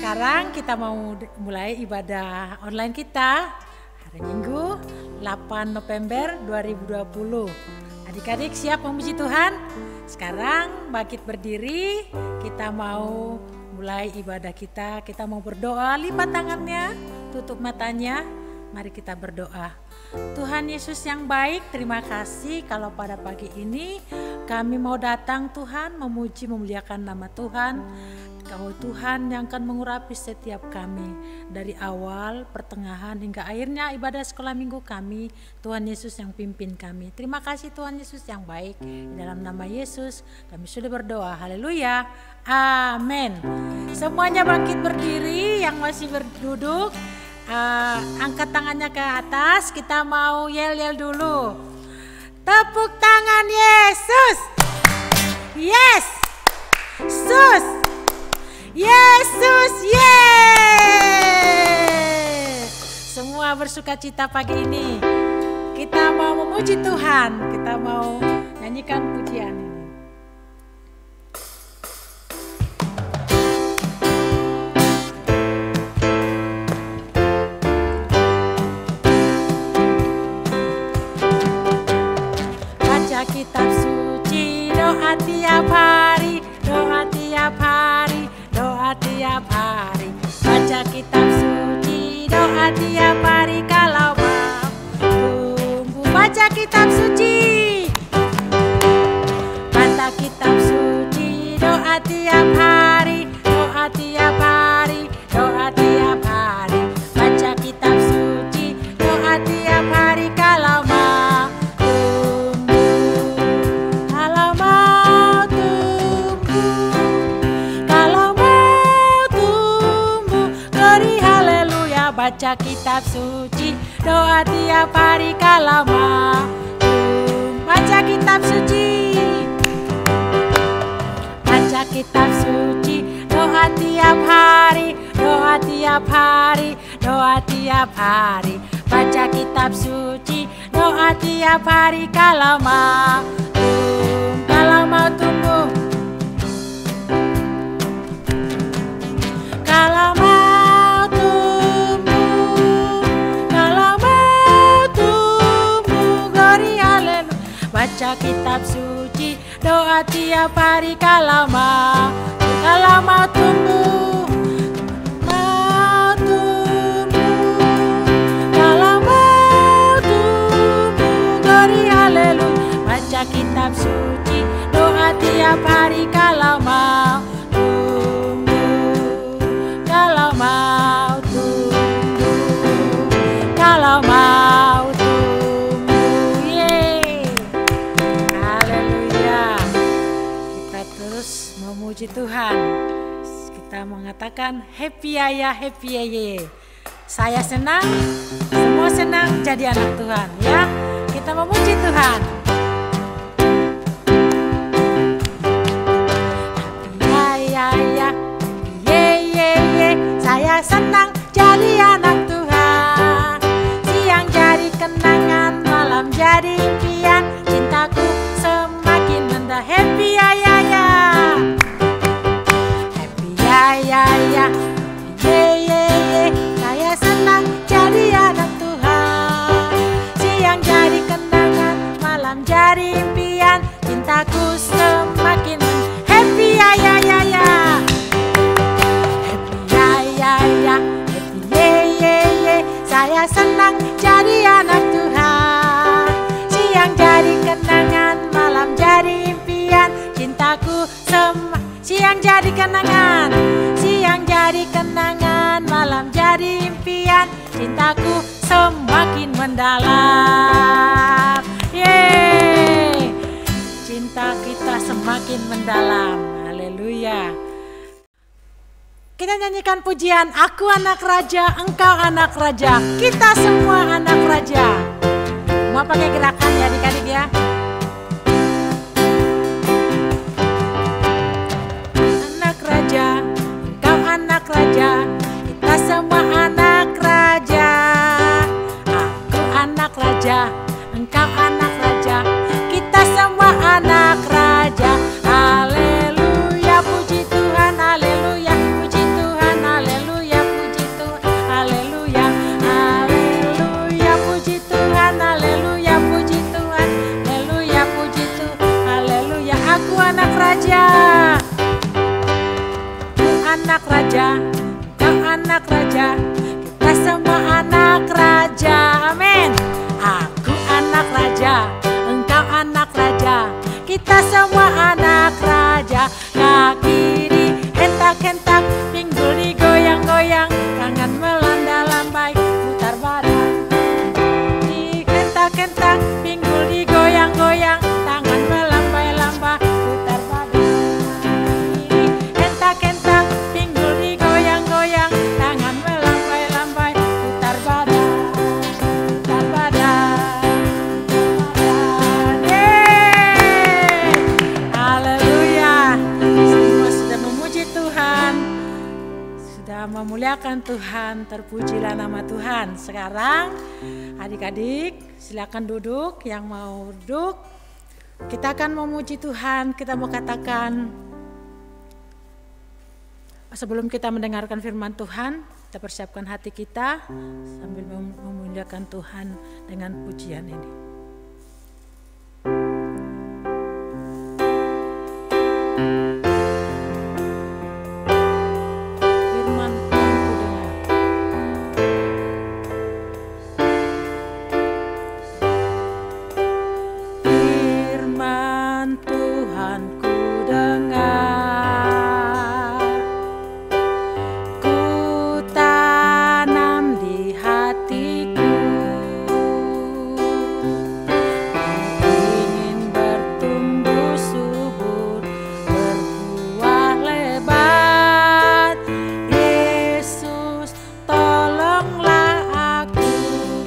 Sekarang kita mau mulai ibadah online kita hari Minggu 8 November 2020. Adik-adik siap memuji Tuhan? Sekarang bangkit berdiri, kita mau mulai ibadah kita. Kita mau berdoa, lipat tangannya, tutup matanya. Mari kita berdoa. Tuhan Yesus yang baik, terima kasih kalau pada pagi ini kami mau datang Tuhan, memuji memuliakan nama Tuhan. Kau Tuhan yang akan mengurapi setiap kami dari awal, pertengahan hingga akhirnya ibadah sekolah minggu kami. Tuhan Yesus yang pimpin kami. Terima kasih Tuhan Yesus yang baik. Di dalam nama Yesus kami sudah berdoa. Haleluya. Amin. Semuanya bangkit berdiri, yang masih berduduk angkat tangannya ke atas. Kita mau yel-yel dulu. Tepuk tangan Yesus. Yes. Sus. Yesus, yeay! Semua bersuka cita pagi ini. Kita mau memuji Tuhan, kita mau nyanyikan pujian ini. Baca kitab suci, doa tiap hari, doa tiap hari. Doa tiap hari, baca kitab suci, doa tiap hari kalau mau tumbuh. Baca kitab suci, baca kitab suci, doa tiap hari, doa tiap hari, doa tiap hari. Baca kitab suci, doa tiap hari kalau mau tumbuh, kalau mau tumbuh, kalau baca kitab suci, doa tiap hari kalau mau baca kitab suci, baca kitab suci, doa tiap hari, doa tiap hari, doa tiap hari. Baca kitab suci, doa tiap hari kalau mau tumbuh, kalau mau baca kitab suci, doa tiap hari kalau mau tumbuh, mau tumbuh, kalau mau tumbuh, glory haleluya. Baca kitab suci, doa tiap hari kalau mau tumbuh, kalau mau tumbuh, kalau mau tumbuh. Memuji Tuhan, kita mengatakan happy ya, happy ya. Saya senang, semua senang jadi anak Tuhan ya. Kita memuji Tuhan. Happy ya, ye. Saya senang jadi anak Tuhan. Siang jadi kenangan, malam jadi impian. Cintaku semakin mendah. Happy ya. Saya senang jadi anak Tuhan. Siang jadi kenangan, malam jadi impian. Cintaku semakin happy ya. Happy saya senang jadi anak Tuhan. Siang jadi kenangan, malam jadi impian. Cintaku siang jadi kenangan, malam jadi impian. Cintaku semakin mendalam. Yeay, cinta kita semakin mendalam. Haleluya. Kita nyanyikan pujian, aku anak raja, engkau anak raja, kita semua anak raja. Mau pakai gerakan ya adik-adik ya. Anak raja, kita semua anak raja. Aku anak raja, engkau anak raja, kita semua anak raja. Haleluya, puji Tuhan, haleluya, puji Tuhan, haleluya. anak raja. Anak raja, engkau anak raja, kita semua anak raja. Amin. Aku anak raja, engkau anak raja, kita semua anak raja. Kaki dihentak-hentak, pinggul digoyang-goyang, tangan melambai-lambai, putar badan. Dihentak-hentak, pinggul digoyang-goyang, tangan melambai-lambai, putar badan. Hentak-hentak, pinggul digoyang-goyang, tangan melambai-lambai, putar badan. Putar badan. Haleluya. Semua sudah memuji Tuhan, sudah memuliakan Tuhan. Terpujilah nama Tuhan. Sekarang adik-adik silakan duduk, yang mau duduk. Kita akan memuji Tuhan. Kita mau katakan, sebelum kita mendengarkan firman Tuhan, kita persiapkan hati kita sambil memuliakan Tuhan dengan pujian ini. Firman Tuhan ku dengar. Firman Tuhan ku dengar, ku tanam di hatiku, ingin bertumbuh subur, berbuah lebat. Yesus, tolonglah aku.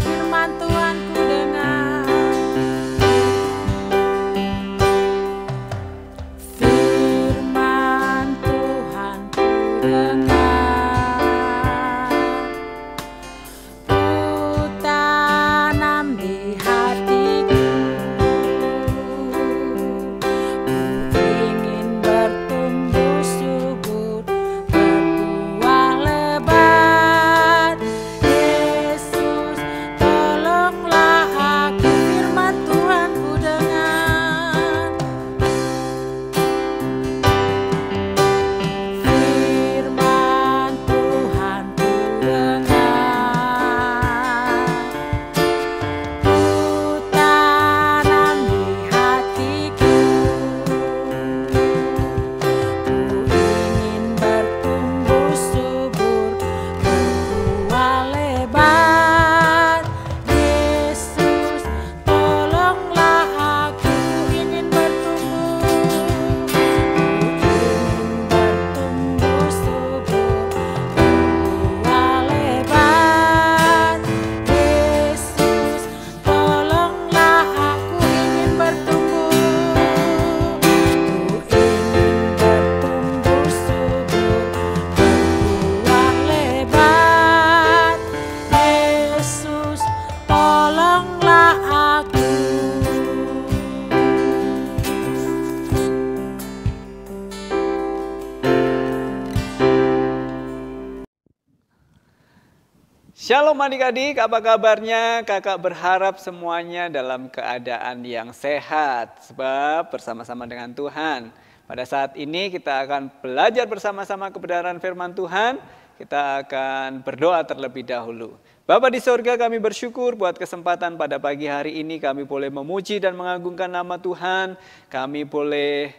Firman Tuhan ku dengar. Firman Tuhan ku dengar, ku tanam di hatiku, ku ingin bertumbuh subur, berbuah lebat. Yesus, tolonglah aku. Firman Tuhan ku dengar. Firman Tuhan ku dengar, ku tanam di hatiku, ku ingin bertumbuh subur, berbuah lebat. Yesus, tolonglah aku. Ingin bertumbuh, ingin bertumbuh subur, berbuah lebat. Yesus, tolonglah aku. Ingin bertumbuh, ku ingin bertumbuh subur, berbuah lebat. Yesus, tolonglah aku. Shalom adik-adik, apa kabarnya? Kakak berharap semuanya dalam keadaan yang sehat, sebab bersama-sama dengan Tuhan. Pada saat ini kita akan belajar bersama-sama kebenaran firman Tuhan. Kita akan berdoa terlebih dahulu. Bapa di sorga, kami bersyukur buat kesempatan pada pagi hari ini kami boleh memuji dan mengagungkan nama Tuhan. Kami boleh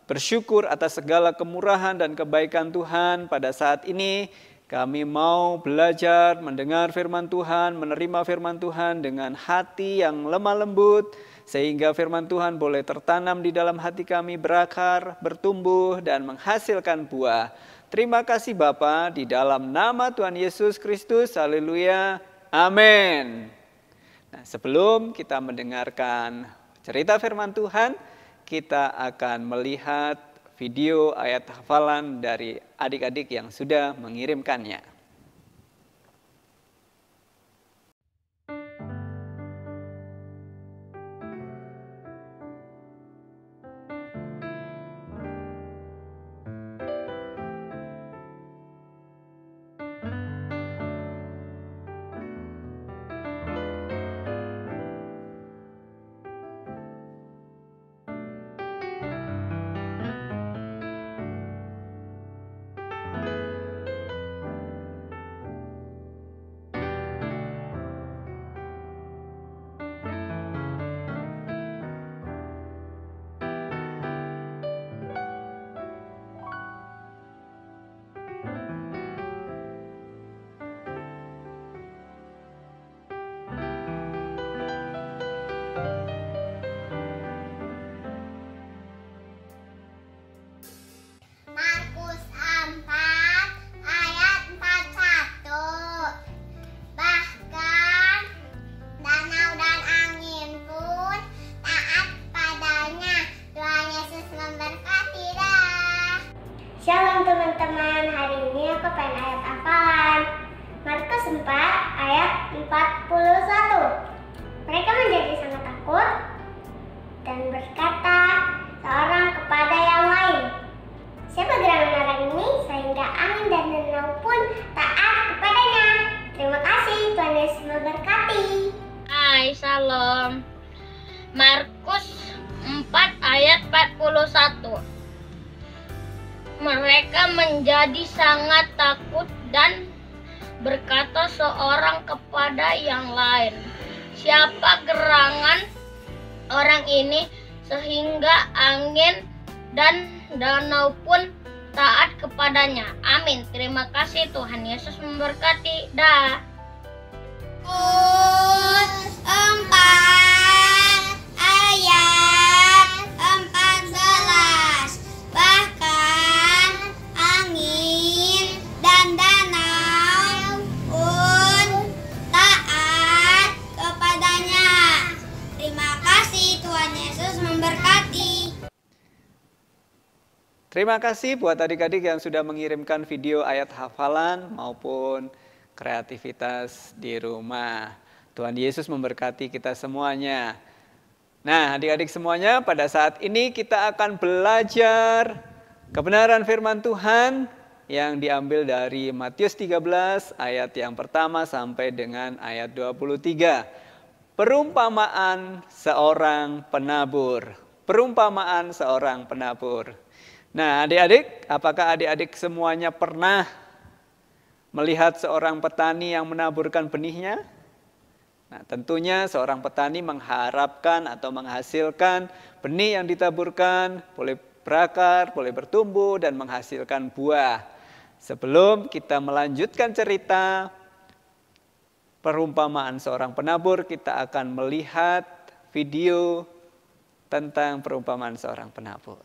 bersyukur atas segala kemurahan dan kebaikan Tuhan. Pada saat ini kami mau belajar mendengar firman Tuhan, menerima firman Tuhan dengan hati yang lemah lembut, sehingga firman Tuhan boleh tertanam di dalam hati kami, berakar, bertumbuh, dan menghasilkan buah. Terima kasih Bapa, di dalam nama Tuhan Yesus Kristus, haleluya, amin. Nah, sebelum kita mendengarkan cerita firman Tuhan, kita akan melihat video ayat hafalan dari adik-adik yang sudah mengirimkannya. 31. Mereka menjadi sangat takut dan berkata seorang kepada yang lain, "Siapa gerangan orang ini sehingga angin dan danau pun taat kepadanya?" Amin. Terima kasih, Tuhan Yesus memberkati. Dah. Kus 4 ayat 14. Bahkan angin dan danau pun taat kepadanya. Terima kasih, Tuhan Yesus memberkati. Terima kasih buat adik-adik yang sudah mengirimkan video ayat hafalan maupun kreativitas di rumah. Tuhan Yesus memberkati kita semuanya. Nah, adik-adik semuanya, pada saat ini kita akan belajar kebenaran firman Tuhan yang diambil dari Matius 13 ayat yang pertama sampai dengan ayat 23. Perumpamaan seorang penabur. Perumpamaan seorang penabur. Nah, adik-adik, apakah adik-adik semuanya pernah melihat seorang petani yang menaburkan benihnya? Nah, tentunya seorang petani mengharapkan atau menghasilkan benih yang ditaburkan boleh berakar, boleh bertumbuh dan menghasilkan buah. Sebelum kita melanjutkan cerita perumpamaan seorang penabur, kita akan melihat video tentang perumpamaan seorang penabur.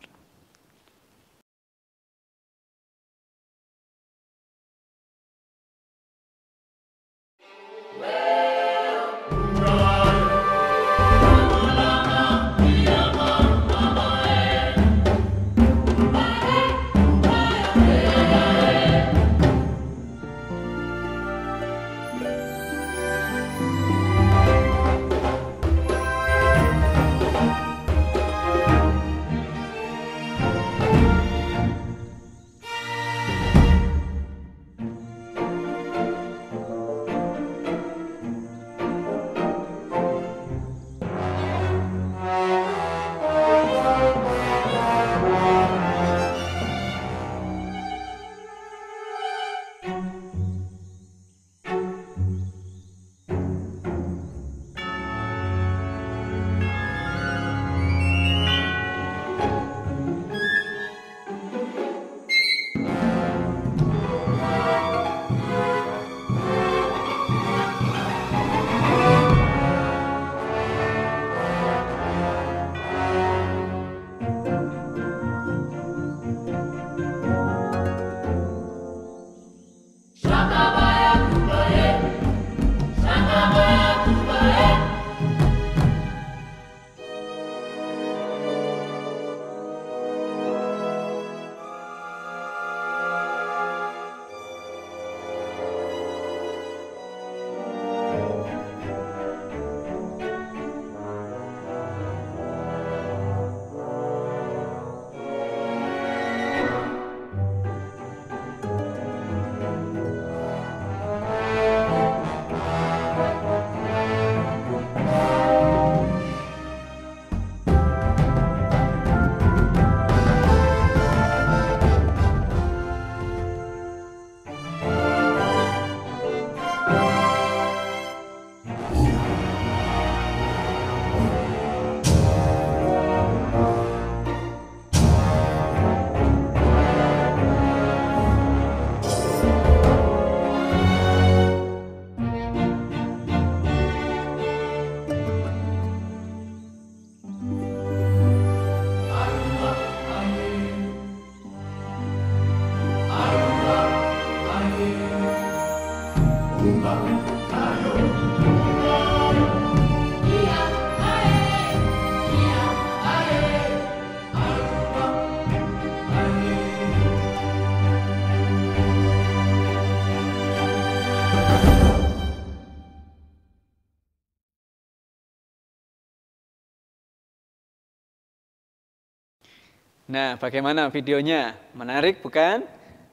Nah, bagaimana videonya? Menarik bukan?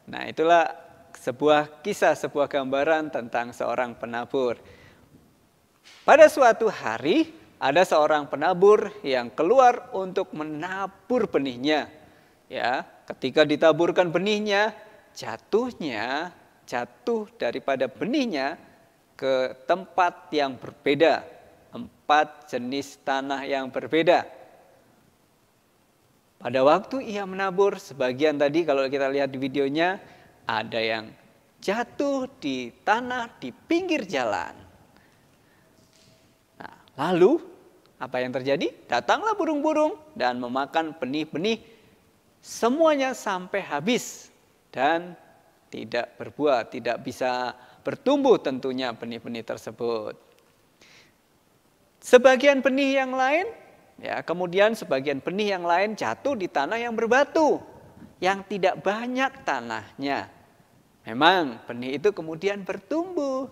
Nah, itulah sebuah kisah, sebuah gambaran tentang seorang penabur. Pada suatu hari, ada seorang penabur yang keluar untuk menabur benihnya. Ya, ketika ditaburkan benihnya, jatuh daripada benihnya ke tempat yang berbeda, 4 jenis tanah yang berbeda. Pada waktu ia menabur, sebagian tadi kalau kita lihat di videonya, ada yang jatuh di tanah di pinggir jalan. Nah, lalu apa yang terjadi? Datanglah burung-burung dan memakan benih-benih semuanya sampai habis dan tidak berbuah, tidak bisa bertumbuh tentunya benih-benih tersebut. Sebagian benih yang lain, ya, kemudian sebagian benih yang lain jatuh di tanah yang berbatu, yang tidak banyak tanahnya. Memang benih itu kemudian bertumbuh.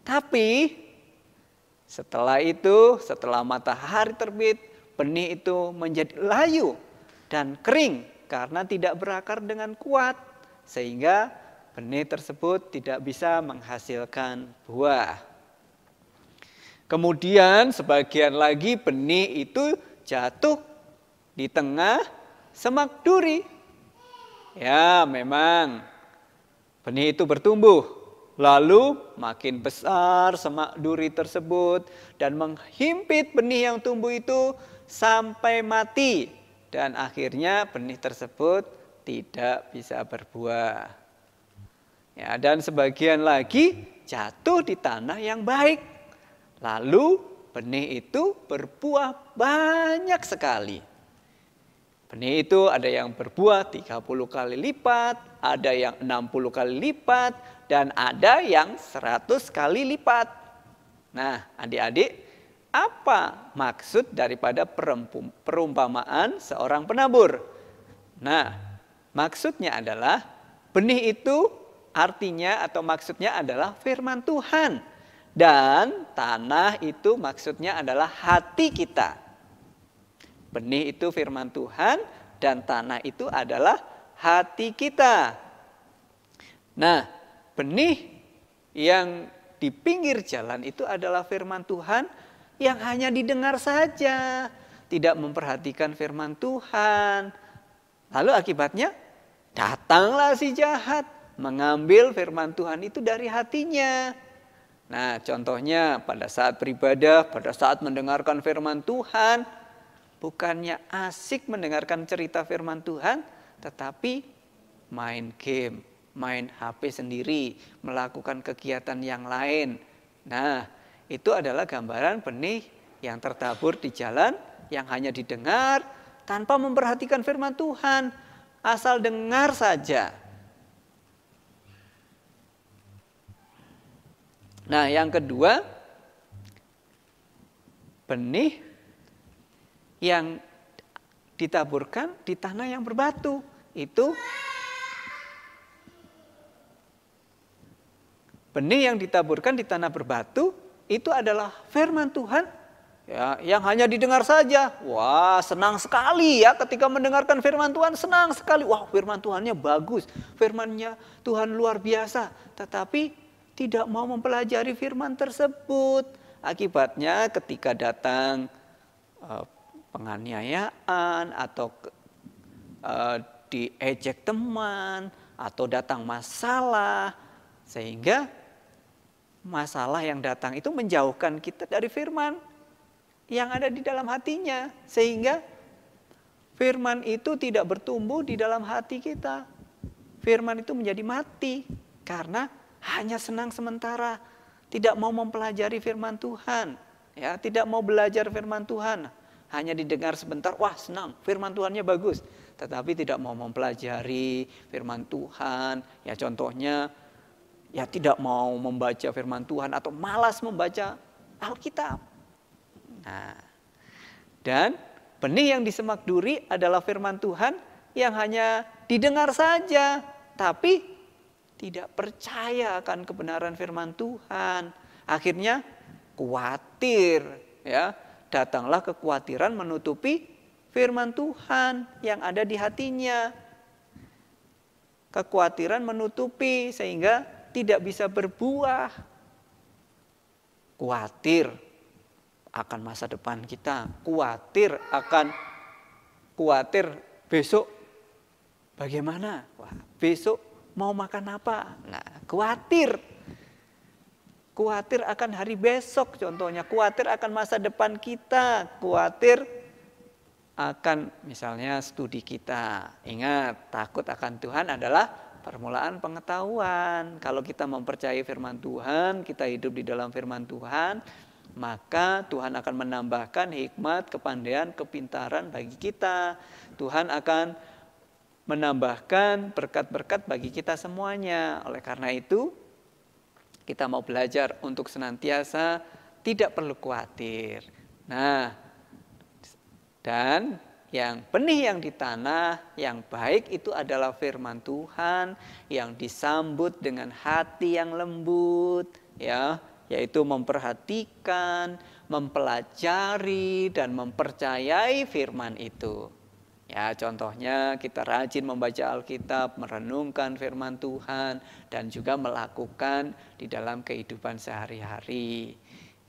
Tapi setelah itu, setelah matahari terbit, benih itu menjadi layu dan kering karena tidak berakar dengan kuat. Sehingga benih tersebut tidak bisa menghasilkan buah. Kemudian sebagian lagi benih itu jatuh di tengah semak duri. Ya, memang benih itu bertumbuh. Lalu makin besar semak duri tersebut dan menghimpit benih yang tumbuh itu sampai mati. Dan akhirnya benih tersebut tidak bisa berbuah. Ya, dan sebagian lagi jatuh di tanah yang baik. Lalu benih itu berbuah banyak sekali. Benih itu ada yang berbuah 30 kali lipat, ada yang 60 kali lipat, dan ada yang 100 kali lipat. Nah, adik-adik, apa maksud daripada perumpamaan seorang penabur? Nah, maksudnya adalah benih itu artinya atau maksudnya adalah firman Tuhan. Dan tanah itu maksudnya adalah hati kita. Benih itu firman Tuhan dan tanah itu adalah hati kita. Nah, benih yang di pinggir jalan itu adalah firman Tuhan yang hanya didengar saja, tidak memperhatikan firman Tuhan. Lalu akibatnya datanglah si jahat mengambil firman Tuhan itu dari hatinya. Nah, contohnya pada saat beribadah, pada saat mendengarkan firman Tuhan, bukannya asik mendengarkan cerita firman Tuhan, tetapi main game, main HP sendiri, melakukan kegiatan yang lain. Nah, itu adalah gambaran benih yang tertabur di jalan, yang hanya didengar tanpa memperhatikan firman Tuhan, asal dengar saja. Nah, yang kedua, benih yang ditaburkan di tanah yang berbatu. Itu benih yang ditaburkan di tanah berbatu itu adalah firman Tuhan ya, yang hanya didengar saja. Wah, senang sekali ya ketika mendengarkan firman Tuhan, senang sekali. Wah, firman Tuhannya bagus, firmannya Tuhan luar biasa. Tetapi tidak mau mempelajari firman tersebut. Akibatnya ketika datang penganiayaan atau diejek teman atau datang masalah, sehingga masalah yang datang itu menjauhkan kita dari firman yang ada di dalam hatinya, sehingga firman itu tidak bertumbuh di dalam hati kita. Firman itu menjadi mati karena hanya senang sementara, tidak mau mempelajari firman Tuhan, ya, tidak mau belajar firman Tuhan, hanya didengar sebentar, wah senang, firman Tuhannya bagus, tetapi tidak mau mempelajari firman Tuhan. Ya, contohnya, ya tidak mau membaca firman Tuhan atau malas membaca Alkitab. Nah, dan benih yang di semak duri adalah firman Tuhan yang hanya didengar saja, tapi tidak percaya akan kebenaran firman Tuhan. Akhirnya khawatir, ya, datanglah kekhawatiran menutupi firman Tuhan yang ada di hatinya. Kekhawatiran menutupi sehingga tidak bisa berbuah. Khawatir akan masa depan kita, khawatir besok bagaimana, wah besok mau makan apa, nah khawatir akan hari besok contohnya, khawatir akan masa depan kita, khawatir akan misalnya studi kita. Ingat, takut akan Tuhan adalah permulaan pengetahuan. Kalau kita mempercayai firman Tuhan, kita hidup di dalam firman Tuhan, maka Tuhan akan menambahkan hikmat, kepandaian, kepintaran bagi kita. Tuhan akan menambahkan berkat-berkat bagi kita semuanya. Oleh karena itu, kita mau belajar untuk senantiasa tidak perlu khawatir. Nah, dan yang benih yang ditanah yang baik itu adalah firman Tuhan yang disambut dengan hati yang lembut, ya, yaitu memperhatikan, mempelajari dan mempercayai firman itu. Ya, contohnya kita rajin membaca Alkitab, merenungkan firman Tuhan dan juga melakukan di dalam kehidupan sehari-hari.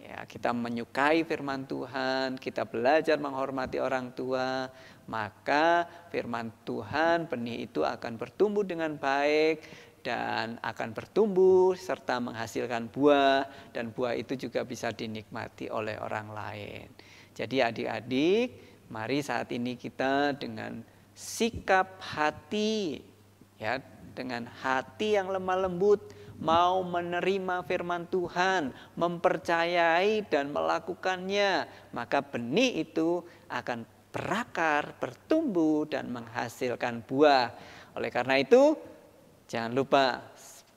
Ya, kita menyukai firman Tuhan, kita belajar menghormati orang tua, maka firman Tuhan benih itu akan bertumbuh dengan baik dan akan bertumbuh serta menghasilkan buah, dan buah itu juga bisa dinikmati oleh orang lain. Jadi adik-adik, mari saat ini kita dengan sikap hati, ya, dengan hati yang lemah lembut, mau menerima firman Tuhan, mempercayai dan melakukannya, maka benih itu akan berakar, bertumbuh dan menghasilkan buah. Oleh karena itu, jangan lupa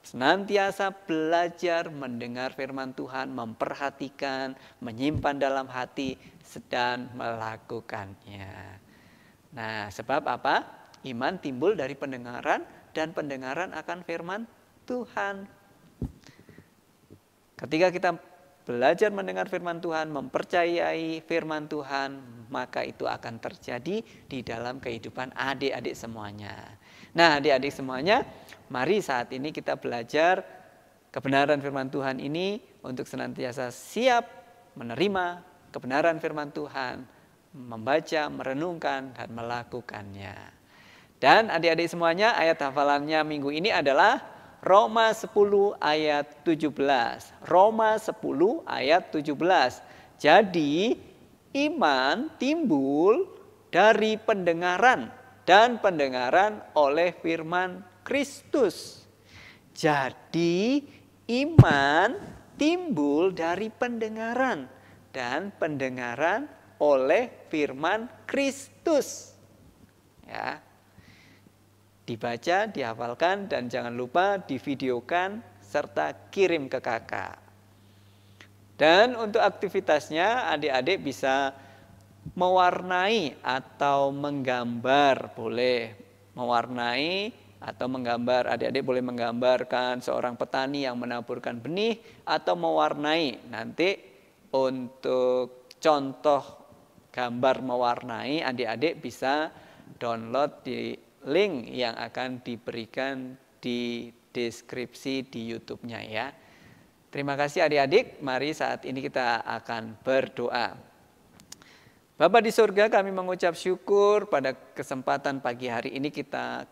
senantiasa belajar mendengar firman Tuhan, memperhatikan, menyimpan dalam hati, dan melakukannya. Nah, sebab apa? Iman timbul dari pendengaran, dan pendengaran akan firman Tuhan. Ketika kita belajar mendengar firman Tuhan, mempercayai firman Tuhan, maka itu akan terjadi di dalam kehidupan adik-adik semuanya. Nah, adik-adik semuanya, mari saat ini kita belajar kebenaran firman Tuhan ini untuk senantiasa siap menerima kebenaran firman Tuhan, membaca, merenungkan, dan melakukannya. Dan adik-adik semuanya, ayat hafalannya minggu ini adalah Roma 10 ayat 17. Roma 10 ayat 17. Jadi iman timbul dari pendengaran, dan pendengaran oleh firman Kristus. Jadi iman timbul dari pendengaran, dan pendengaran oleh firman Kristus. Ya. Dibaca, dihafalkan, dan jangan lupa divideokan serta kirim ke kakak. Dan untuk aktivitasnya adik-adik bisa mewarnai atau menggambar, boleh mewarnai atau menggambar. Adik-adik boleh menggambarkan seorang petani yang menaburkan benih atau mewarnai. Nanti untuk contoh gambar mewarnai, adik-adik bisa download di link yang akan diberikan di deskripsi di YouTube-nya ya. Terima kasih adik-adik, mari saat ini kita akan berdoa. Bapa di surga, kami mengucap syukur pada kesempatan pagi hari ini kita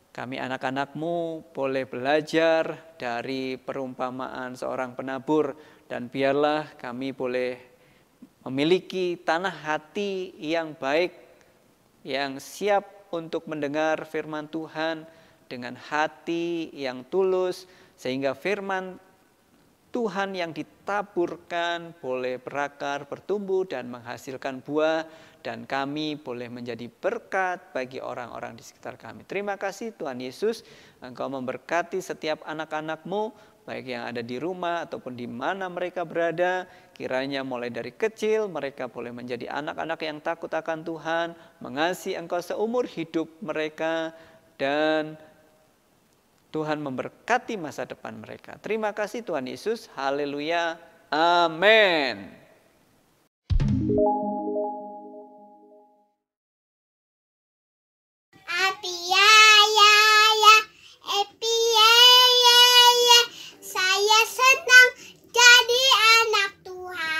kami anak-anakmu boleh belajar dari perumpamaan seorang penabur, dan biarlah kami boleh memiliki tanah hati yang baik, yang siap untuk mendengar firman Tuhan dengan hati yang tulus, sehingga firman Tuhan yang ditaburkan boleh berakar, bertumbuh, dan menghasilkan buah, dan kami boleh menjadi berkat bagi orang-orang di sekitar kami. Terima kasih Tuhan Yesus, Engkau memberkati setiap anak-anak-Mu, baik yang ada di rumah ataupun di mana mereka berada. Kiranya mulai dari kecil mereka boleh menjadi anak-anak yang takut akan Tuhan, mengasihi Engkau seumur hidup mereka, dan Tuhan memberkati masa depan mereka. Terima kasih Tuhan Yesus. Haleluya. Amin. Saya senang jadi anak Tuhan.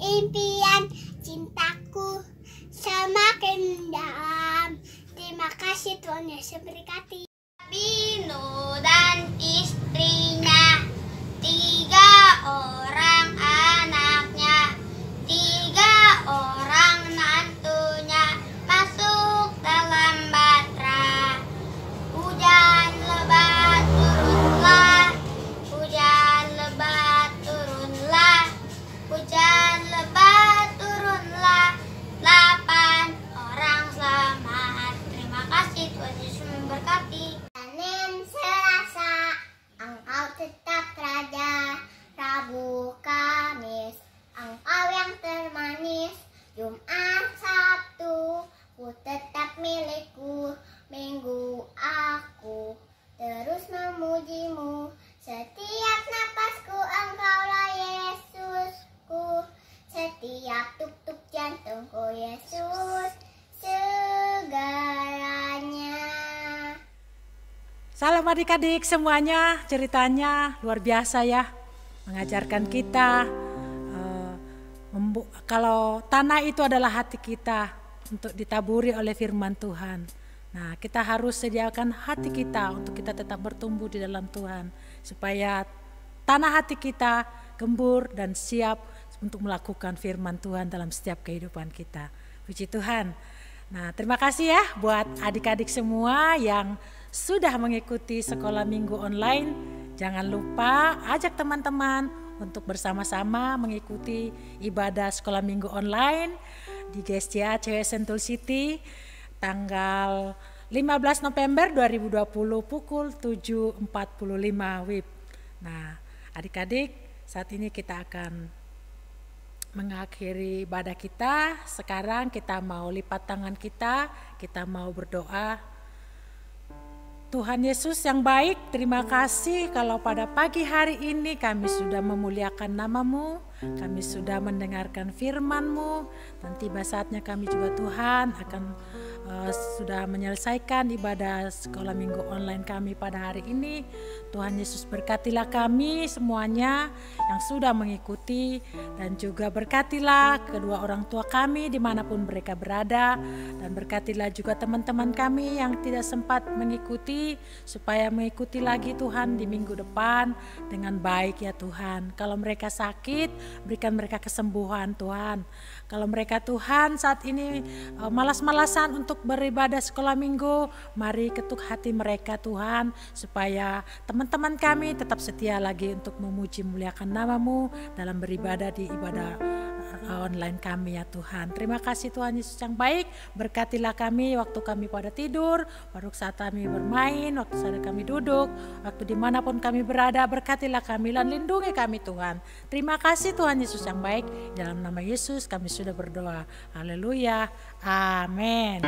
impian cintaku semakin dalam. Terima kasih Tuhan Yesus berkati. Bino dan istrinya, 3 orang anaknya, 3 orang nantunya masuk dalam batra. Hujan lebat turunlah, hujan lebat turunlah, hujan lebat turunlah. 8 orang selamat. Terima kasih Tuhan Yesus memberkati. Senin Selasa, Engkau tetap Raja. Rabu Kamis, Engkau yang termanis. Jumat Sabtu, ku tetap milikku. Minggu aku terus memujimu. Setiap napasku Engkaulah Yesusku. Setiap tuk-tuk jantungku Yesus segalanya. Salam adik-adik semuanya, ceritanya luar biasa ya. Mengajarkan kita kalau tanah itu adalah hati kita untuk ditaburi oleh firman Tuhan. Nah, kita harus sediakan hati kita untuk kita tetap bertumbuh di dalam Tuhan. Supaya tanah hati kita gembur dan siap untuk melakukan firman Tuhan dalam setiap kehidupan kita. Puji Tuhan. Nah, terima kasih ya buat adik-adik semua yang sudah mengikuti sekolah minggu online. Jangan lupa ajak teman-teman untuk bersama-sama mengikuti ibadah sekolah minggu online di GSCA Cewek Sentul City tanggal 15 November 2020 pukul 7.45 WIB. Nah, adik-adik, saat ini kita akan mengakhiri ibadah kita. Sekarang kita mau lipat tangan kita mau berdoa. Tuhan Yesus yang baik, terima kasih kalau pada pagi hari ini kami sudah memuliakan nama-Mu, kami sudah mendengarkan firman-Mu, dan tiba saatnya kami juga Tuhan akan sudah menyelesaikan ibadah sekolah minggu online kami pada hari ini. Tuhan Yesus berkatilah kami semuanya yang sudah mengikuti, dan juga berkatilah kedua orang tua kami dimanapun mereka berada, dan berkatilah juga teman-teman kami yang tidak sempat mengikuti, supaya mengikuti lagi Tuhan di minggu depan dengan baik ya Tuhan. Kalau mereka sakit, berikan mereka kesembuhan Tuhan. Kalau mereka Tuhan saat ini malas-malasan untuk beribadah sekolah minggu, mari ketuk hati mereka Tuhan, supaya teman-teman kami tetap setia lagi untuk memuji muliakan nama-Mu dalam beribadah di ibadah online kami ya Tuhan. Terima kasih Tuhan Yesus yang baik, berkatilah kami waktu kami pada tidur, waktu saat kami bermain, waktu saat kami duduk, waktu dimanapun kami berada, berkatilah kami dan lindungi kami Tuhan. Terima kasih Tuhan Yesus yang baik, dalam nama Yesus kami sudah berdoa. Haleluya, amin.